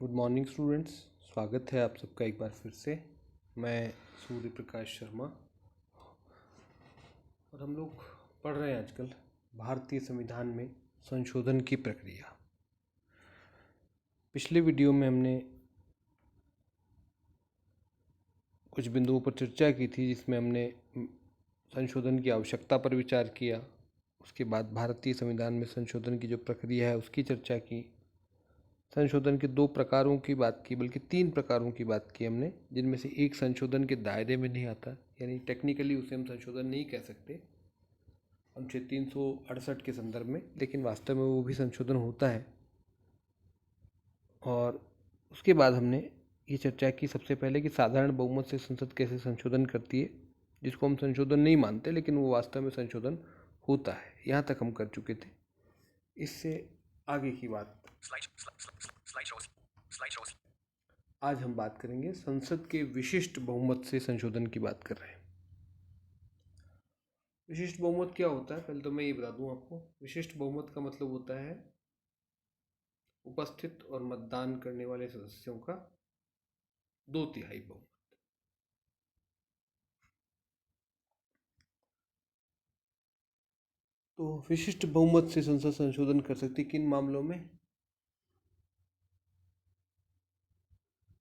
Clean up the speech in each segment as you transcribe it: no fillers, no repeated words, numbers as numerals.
Good morning students. स्वागत है आप सबका एक बार फिर से। मैं सूर्य प्रकाश शर्मा और हम लोग पढ़ रहे हैं आजकल भारतीय संविधान में संशोधन की प्रक्रिया। पिछले वीडियो में हमने कुछ बिंदुओं पर चर्चा की थी जिसमें हमने संशोधन की आवश्यकता पर विचार किया। उसके बाद भारतीय संविधान में संशोधन की जो प्रक्रिया है उसकी चर्चा की। संशोधन के 2 प्रकारों की बात की, बल्कि 3 प्रकारों की बात की हमने, जिनमें से एक संशोधन के दायरे में नहीं आता, यानी टेक्निकली उसे हम संशोधन नहीं कह सकते अनुच्छेद 368 के संदर्भ में, लेकिन वास्तव में वो भी संशोधन होता है। और उसके बाद हमने ये चर्चा की सबसे पहले कि साधारण बहुमत से संसद कैसे संशोधन करती है, जिसको हम संशोधन नहीं मानते लेकिन वो वास्तव में संशोधन होता है। यहाँ तक हम कर चुके थे। इससे आगे की बात आज हम बात करेंगे संसद के विशिष्ट बहुमत से संशोधन की बात कर रहे हैं। विशिष्ट बहुमत क्या होता है, पहले तो मैं ये बता दूं आपको। विशिष्ट बहुमत का मतलब होता है उपस्थित और मतदान करने वाले सदस्यों का 2/3 बहुमत। तो विशिष्ट बहुमत से संसद संशोधन कर सकती है किन मामलों में?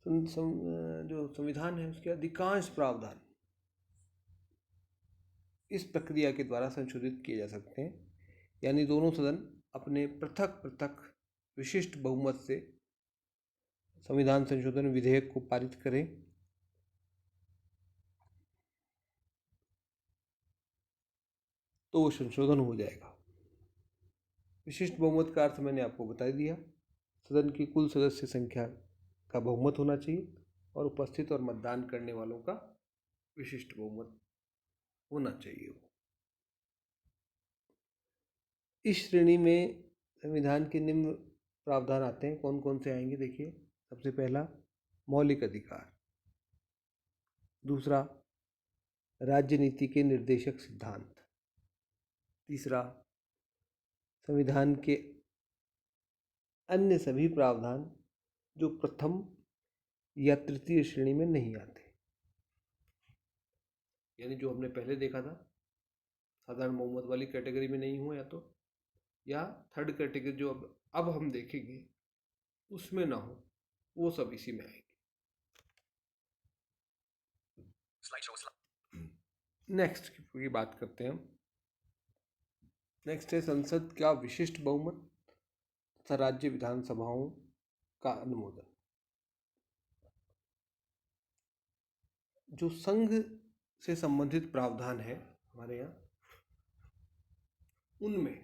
जो संविधान है उसके अधिकांश प्रावधान इस प्रक्रिया के द्वारा संशोधित किए जा सकते हैं, यानी दोनों सदन अपने पृथक पृथक विशिष्ट बहुमत से संविधान संशोधन विधेयक को पारित करें तो वो संशोधन हो जाएगा। विशिष्ट बहुमत का अर्थ मैंने आपको बता दिया। सदन की कुल सदस्य संख्या का बहुमत होना चाहिए और उपस्थित और मतदान करने वालों का विशिष्ट बहुमत होना चाहिए। इस श्रेणी में संविधान के निम्न प्रावधान आते हैं। कौन कौन से आएंगे देखिए। सबसे पहला, मौलिक अधिकार। दूसरा, राज्य नीति के निर्देशक सिद्धांत। तीसरा, संविधान के अन्य सभी प्रावधान जो प्रथम या तृतीय श्रेणी में नहीं आते, यानी जो हमने पहले देखा था साधारण बहुमत वाली कैटेगरी में नहीं हो, या थर्ड कैटेगरी जो अब हम देखेंगे उसमें ना हो, वो सब इसी में आएंगे। नेक्स्ट की बात करते हैं हम। नेक्स्ट है संसद का विशिष्ट बहुमत तथा राज्य विधानसभाओं का अनुमोदन। जो संघ से संबंधित प्रावधान है हमारे यहाँ, उनमें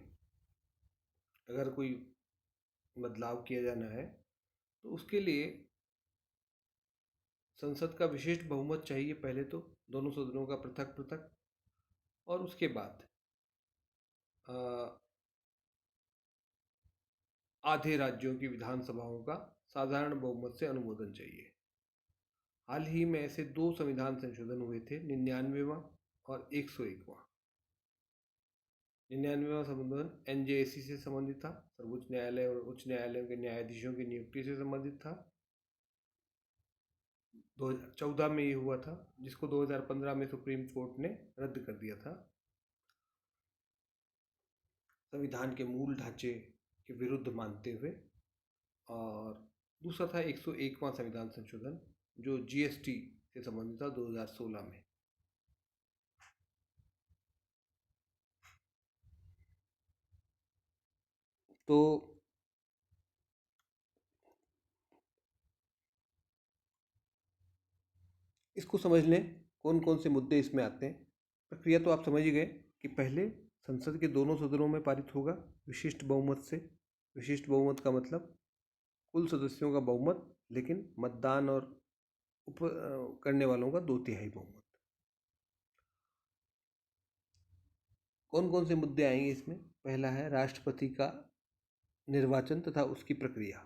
अगर कोई बदलाव किया जाना है तो उसके लिए संसद का विशिष्ट बहुमत चाहिए। पहले तो दोनों सदनों का पृथक पृथक, और उसके बाद आधे राज्यों की विधानसभाओं का साधारण बहुमत से अनुमोदन चाहिए। हाल ही में ऐसे 2 संविधान संशोधन हुए थे, 99वां और 101वां। 99वां संशोधन NJSC से संबंधित था, सर्वोच्च न्यायालय और उच्च न्यायालयों के न्यायाधीशों की नियुक्ति से संबंधित था। 2014 में ये हुआ था, जिसको 2015 में सुप्रीम कोर्ट ने रद्द कर दिया था, संविधान के मूल ढांचे के विरुद्ध मानते हुए। और दूसरा था 101वां संविधान संशोधन, जो GST से संबंधित था 2016 में। तो इसको समझ लें कौन कौन से मुद्दे इसमें आते हैं। प्रक्रिया तो आप समझ ही गए कि पहले संसद के दोनों सदनों में पारित होगा विशिष्ट बहुमत से। विशिष्ट बहुमत का मतलब कुल सदस्यों का बहुमत, लेकिन मतदान और करने वालों का 2/3 बहुमत। कौन कौन से मुद्दे आएंगे इसमें? पहला है राष्ट्रपति का निर्वाचन तथा उसकी प्रक्रिया।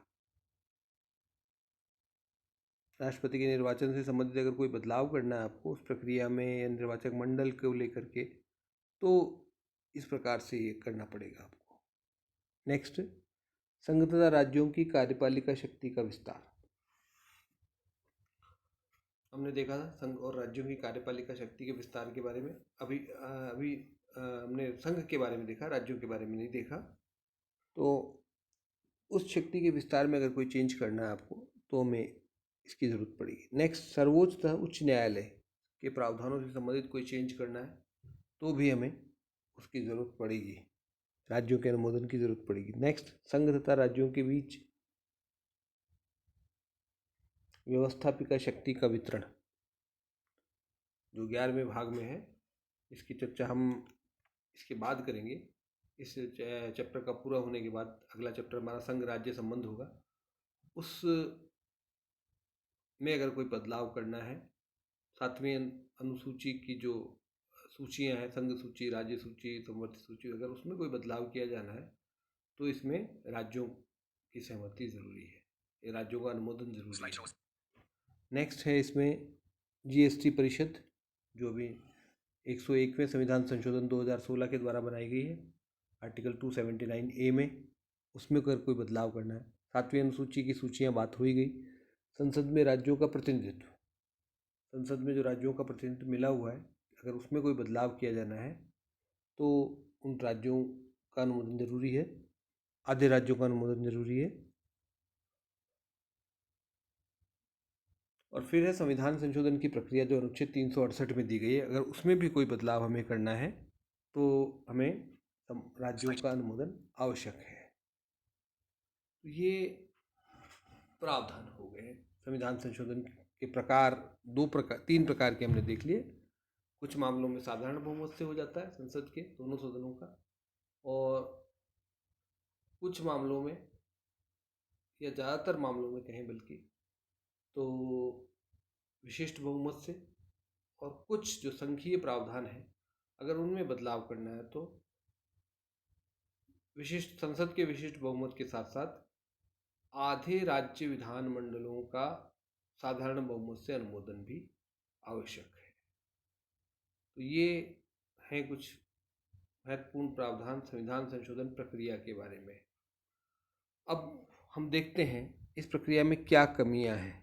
राष्ट्रपति के निर्वाचन से संबंधित अगर कोई बदलाव करना है आपको उस प्रक्रिया में या निर्वाचक मंडल को लेकर के, तो इस प्रकार से ये करना पड़ेगा आपको। नेक्स्ट, संघ तथा राज्यों की कार्यपालिका शक्ति का विस्तार। हमने देखा था संघ और राज्यों की कार्यपालिका शक्ति के विस्तार के बारे में। अभी हमने संघ के बारे में देखा, राज्यों के बारे में नहीं देखा। तो उस शक्ति के विस्तार में अगर कोई चेंज करना है आपको तो हमें इसकी ज़रूरत पड़ेगी। नेक्स्ट, सर्वोच्च तथा उच्च न्यायालय के प्रावधानों से संबंधित कोई चेंज करना है तो भी हमें उसकी ज़रूरत पड़ेगी, राज्यों के अनुमोदन की ज़रूरत पड़ेगी। नेक्स्ट, संघ तथा राज्यों के बीच व्यवस्थापिका शक्ति का वितरण जो 11वें भाग में है, इसकी चर्चा हम इसके बाद करेंगे। इस चैप्टर का पूरा होने के बाद अगला चैप्टर हमारा संघ राज्य संबंध होगा। उस में अगर कोई बदलाव करना है, 7वीं अनुसूची की जो सूचियां हैं, संघ सूची, राज्य सूची, संवर्ती सूची, अगर उसमें कोई बदलाव किया जाना है तो इसमें राज्यों की सहमति ज़रूरी है, ये राज्यों का अनुमोदन जरूरी है। नेक्स्ट है इसमें जीएसटी परिषद जो भी 101वें संविधान संशोधन 2016 के द्वारा बनाई गई है, आर्टिकल 279A में, उसमें अगर कोई बदलाव करना है। 7वीं अनुसूची की सूचियाँ बात हुई गई। संसद में राज्यों का प्रतिनिधित्व, संसद में जो राज्यों का प्रतिनिधित्व मिला हुआ है, अगर उसमें कोई बदलाव किया जाना है तो उन राज्यों का अनुमोदन जरूरी है, आधे राज्यों का अनुमोदन जरूरी है। और फिर है संविधान संशोधन की प्रक्रिया जो अनुच्छेद 368 में दी गई है, अगर उसमें भी कोई बदलाव हमें करना है तो हमें राज्यों का अनुमोदन आवश्यक है। तो ये प्रावधान हो गए संविधान संशोधन के प्रकार। 3 प्रकार के हमने देख लिए। कुछ मामलों में साधारण बहुमत से हो जाता है संसद के दोनों सदनों का, और कुछ मामलों में या ज़्यादातर मामलों में कहें बल्कि तो विशिष्ट बहुमत से, और कुछ जो संघीय प्रावधान है अगर उनमें बदलाव करना है तो विशिष्ट संसद के विशिष्ट बहुमत के साथ साथ आधे राज्य विधानमंडलों का साधारण बहुमत से अनुमोदन भी आवश्यक है। तो ये हैं कुछ महत्वपूर्ण प्रावधान संविधान संशोधन प्रक्रिया के बारे में। अब हम देखते हैं इस प्रक्रिया में क्या कमियां हैं।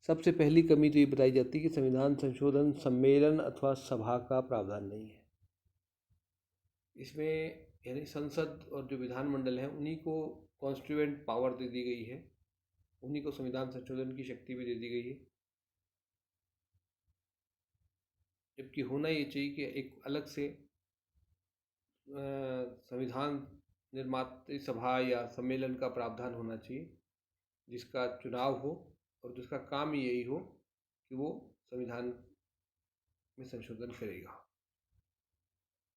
सबसे पहली कमी तो ये बताई जाती है कि संविधान संशोधन सम्मेलन अथवा सभा का प्रावधान नहीं है। इसमें यानी संसद और जो विधानमंडल है उन्हीं को कॉन्स्टिट्यूएंट पावर दे दी गई है, उन्हीं को संविधान संशोधन की शक्ति भी दे दी गई है। जबकि होना ये चाहिए कि एक अलग से संविधान निर्मात्री सभा या सम्मेलन का प्रावधान होना चाहिए जिसका चुनाव हो और जिसका काम यही हो कि वो संविधान में संशोधन करेगा।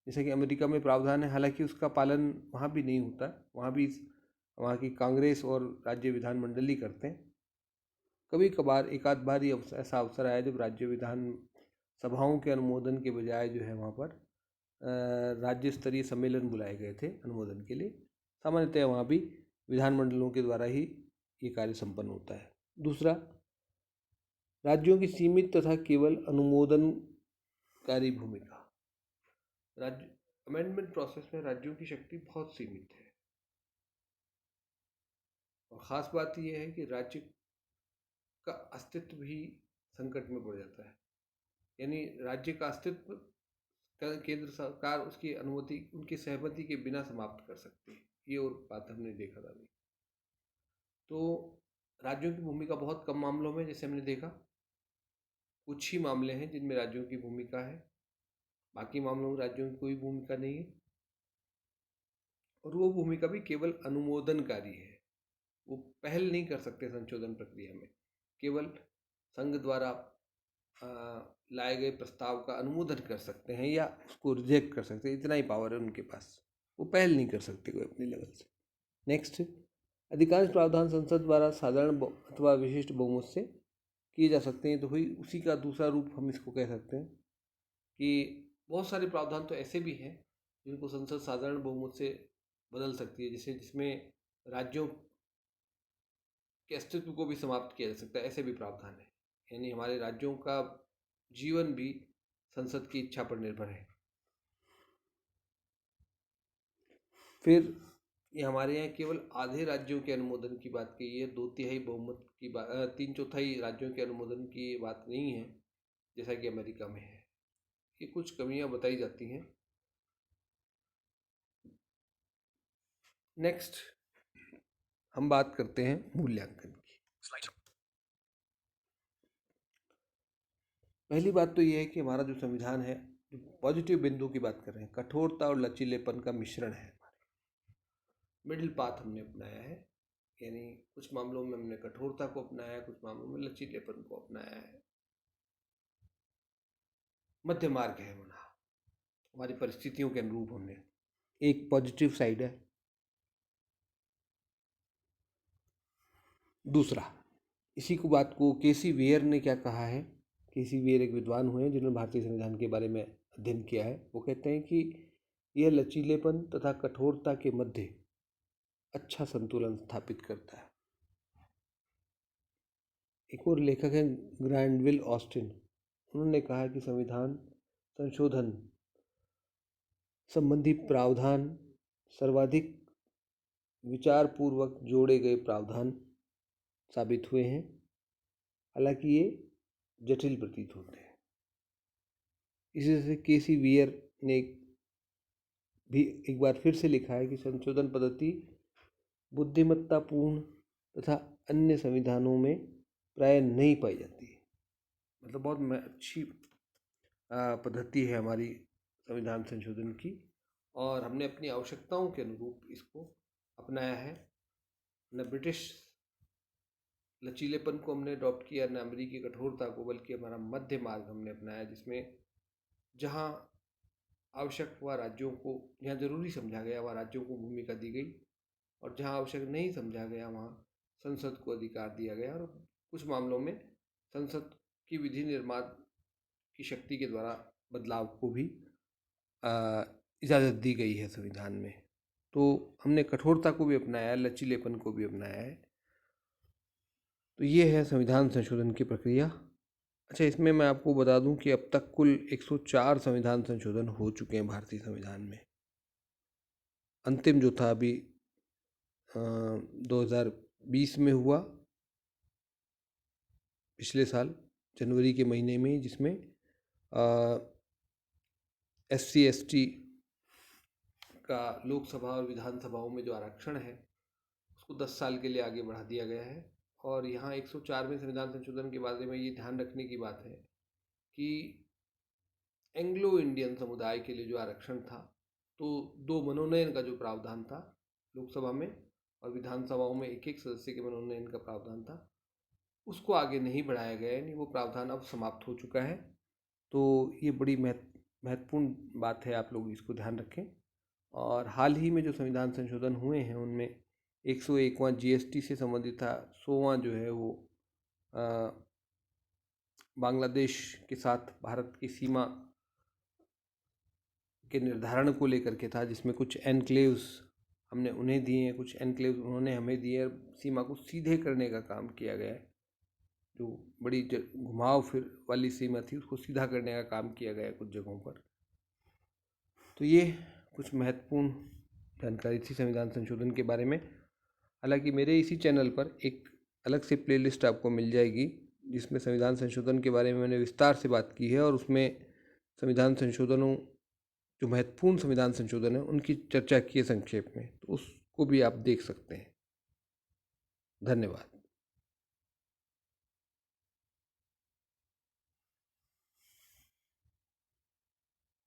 जैसे कि अमेरिका में प्रावधान है, हालांकि उसका पालन वहाँ भी नहीं होता, वहाँ की कांग्रेस और राज्य विधानमंडल ही करते हैं। कभी कभार एक आध बार ही ऐसा अवसर आया जब राज्य विधान सभाओं के अनुमोदन के बजाय जो है वहाँ पर राज्य स्तरीय सम्मेलन बुलाए गए थे अनुमोदन के लिए। सामान्यतः वहाँ भी विधानमंडलों के द्वारा ही ये कार्य संपन्न होता है। दूसरा, राज्यों की सीमित तथा केवल अनुमोदनकारी भूमिका। राज्य अमेंडमेंट प्रोसेस में राज्यों की शक्ति बहुत सीमित है, और ख़ास बात यह है कि राज्य का अस्तित्व भी संकट में पड़ जाता है। यानी राज्य का अस्तित्व केंद्र सरकार उसकी अनुमति, उनकी सहमति के बिना समाप्त कर सकती है। ये और बात हमने देखा था अभी। तो राज्यों की भूमिका बहुत कम मामलों में, जैसे हमने देखा, कुछ ही मामले हैं जिनमें राज्यों की भूमिका है, बाकी मामलों में राज्यों की कोई भूमिका नहीं है, और वो भूमिका भी केवल अनुमोदनकारी है। वो पहल नहीं कर सकते संशोधन प्रक्रिया में, केवल संघ द्वारा लाए गए प्रस्ताव का अनुमोदन कर सकते हैं या उसको रिजेक्ट कर सकते हैं, इतना ही पावर है उनके पास। वो पहल नहीं कर सकते कोई अपनी लेवल से। नेक्स्ट, अधिकांश प्रावधान संसद द्वारा साधारण अथवा विशिष्ट बहुमत से किए जा सकते हैं। तो वही उसी का दूसरा रूप हम इसको कह सकते हैं कि बहुत सारे प्रावधान तो ऐसे भी हैं जिनको संसद साधारण बहुमत से बदल सकती है, जैसे जिसमें राज्यों के अस्तित्व को भी समाप्त किया जा सकता है, ऐसे भी प्रावधान है। यानी हमारे राज्यों का जीवन भी संसद की इच्छा पर निर्भर है। फिर ये हमारे यहाँ केवल आधे राज्यों के अनुमोदन की बात कही है, 2/3 बहुमत की बात, 3/4 राज्यों के अनुमोदन की बात नहीं है जैसा कि अमेरिका में है। ये कुछ कमियां बताई जाती हैं। नेक्स्ट हम बात करते हैं मूल्यांकन की। पहली बात तो ये है कि हमारा जो संविधान है, पॉजिटिव बिंदु की बात कर रहे हैं, कठोरता और लचीलेपन का मिश्रण है। मिडिल पाथ हमने अपनाया है, यानी कुछ मामलों में हमने कठोरता को अपनाया है, कुछ मामलों में लचीलेपन को अपनाया है। मध्य मार्ग है बना, हमारी परिस्थितियों के अनुरूप हमने एक पॉजिटिव साइड है। दूसरा, इसी को बात को केसी वेयर ने क्या कहा है, केसी वेयर एक विद्वान हुए हैं जिन्होंने भारतीय संविधान के बारे में अध्ययन किया है। वो कहते हैं कि यह लचीलेपन तथा कठोरता के मध्य अच्छा संतुलन स्थापित करता है। एक और लेखक हैं ग्रैंडविल ऑस्टिन, उन्होंने कहा कि संविधान संशोधन संबंधी प्रावधान सर्वाधिक विचारपूर्वक जोड़े गए प्रावधान साबित हुए हैं, हालांकि ये जटिल प्रतीत होते हैं। इसी से केसी वेयर ने भी एक बार फिर से लिखा है कि संशोधन पद्धति बुद्धिमत्तापूर्ण तथा अन्य संविधानों में प्राय नहीं पाई जाती है। मतलब बहुत अच्छी पद्धति है हमारी संविधान संशोधन की, और हमने अपनी आवश्यकताओं के अनुरूप इसको अपनाया है। न ब्रिटिश लचीलेपन को हमने अडॉप्ट किया, न अमेरिकी कठोरता को, बल्कि हमारा मध्य मार्ग हमने अपनाया, जिसमें जहाँ आवश्यक हुआ राज्यों को, जहाँ ज़रूरी समझा गया वहाँ राज्यों को भूमिका दी गई, और जहाँ आवश्यक नहीं समझा गया वहाँ संसद को अधिकार दिया गया, और कुछ मामलों में संसद की विधि निर्माण की शक्ति के द्वारा बदलाव को भी इजाज़त दी गई है संविधान में। तो हमने कठोरता को भी अपनाया है, लचीलेपन को भी अपनाया है। तो ये है संविधान संशोधन की प्रक्रिया। अच्छा, इसमें मैं आपको बता दूं कि अब तक कुल 104 संविधान संशोधन हो चुके हैं भारतीय संविधान में। अंतिम जो था अभी 2020 में हुआ, पिछले साल जनवरी के महीने में, जिसमें SC ST का लोकसभा और विधानसभाओं में जो आरक्षण है उसको 10 साल के लिए आगे बढ़ा दिया गया है। और यहाँ 104वें संविधान संशोधन के बारे में ये ध्यान रखने की बात है कि एंग्लो इंडियन समुदाय के लिए जो आरक्षण था, तो 2 मनोनयन का जो प्रावधान था लोकसभा में और विधानसभाओं में 1-1 सदस्य के मनोनयन का प्रावधान था, उसको आगे नहीं बढ़ाया गया, यानी वो प्रावधान अब समाप्त हो चुका है। तो ये बड़ी महत्वपूर्ण बात है, आप लोग इसको ध्यान रखें। और हाल ही में जो संविधान संशोधन हुए हैं उनमें 101वां GST से संबंधित था, 100वां जो है वो बांग्लादेश के साथ भारत की सीमा के निर्धारण को लेकर के था, जिसमें कुछ एनक्लेव्स हमने उन्हें दिए हैं, कुछ एनक्लेव्स उन्होंने हमें दिए, सीमा को सीधे करने का काम किया गया है। जो बड़ी घुमाव फिर वाली सीमा थी उसको सीधा करने का काम किया गया है कुछ जगहों पर। तो ये कुछ महत्वपूर्ण जानकारी थी संविधान संशोधन के बारे में। हालांकि मेरे इसी चैनल पर एक अलग से प्लेलिस्ट आपको मिल जाएगी जिसमें संविधान संशोधन के बारे में मैंने विस्तार से बात की है, और उसमें संविधान संशोधनों, जो महत्वपूर्ण संविधान संशोधन है उनकी चर्चा की है संक्षेप में, तो उसको भी आप देख सकते हैं। धन्यवाद।